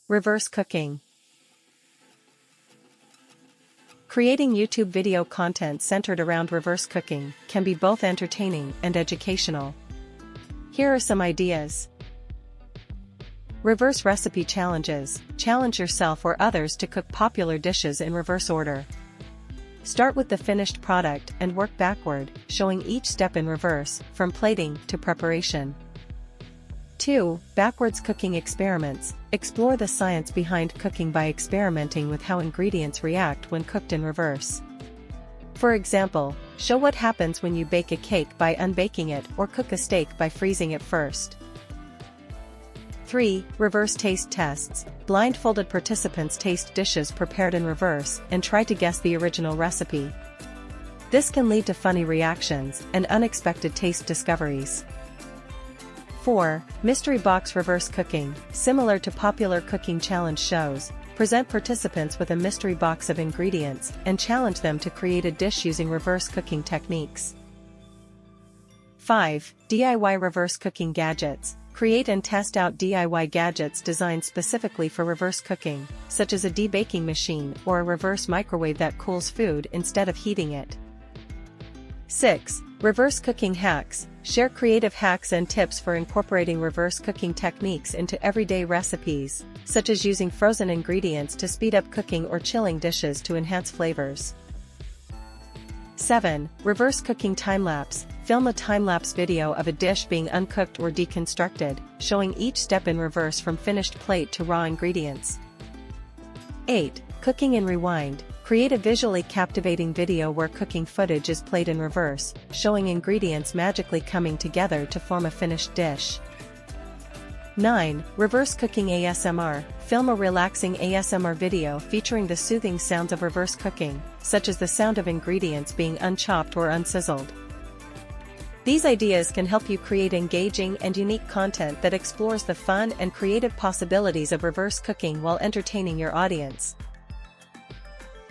Reverse cooking. Creating YouTube video content centered around reverse cooking can be both entertaining and educational. Here are some ideas. Reverse recipe challenges. Challenge yourself or others to cook popular dishes in reverse order. Start with the finished product and work backward, showing each step in reverse, from plating to preparation. 2. Backwards cooking experiments. Explore the science behind cooking by experimenting with how ingredients react when cooked in reverse. For example, show what happens when you bake a cake by unbaking it or cook a steak by freezing it first. 3. Reverse taste tests. Blindfolded participants taste dishes prepared in reverse and try to guess the original recipe. This can lead to funny reactions and unexpected taste discoveries. 4. Mystery box reverse cooking. Similar to popular cooking challenge shows, present participants with a mystery box of ingredients and challenge them to create a dish using reverse cooking techniques. 5. DIY reverse cooking gadgets. Create and test out DIY gadgets designed specifically for reverse cooking, such as a debaking machine or a reverse microwave that cools food instead of heating it. 6. Reverse cooking hacks. Share creative hacks and tips for incorporating reverse cooking techniques into everyday recipes, such as using frozen ingredients to speed up cooking or chilling dishes to enhance flavors. 7. Reverse cooking time-lapse. Film a time-lapse video of a dish being uncooked or deconstructed, showing each step in reverse from finished plate to raw ingredients. 8. Cooking in rewind. Create a visually captivating video where cooking footage is played in reverse, showing ingredients magically coming together to form a finished dish. 9. Reverse cooking ASMR. Film a relaxing ASMR video featuring the soothing sounds of reverse cooking, such as the sound of ingredients being unchopped or unsizzled. These ideas can help you create engaging and unique content that explores the fun and creative possibilities of reverse cooking while entertaining your audience.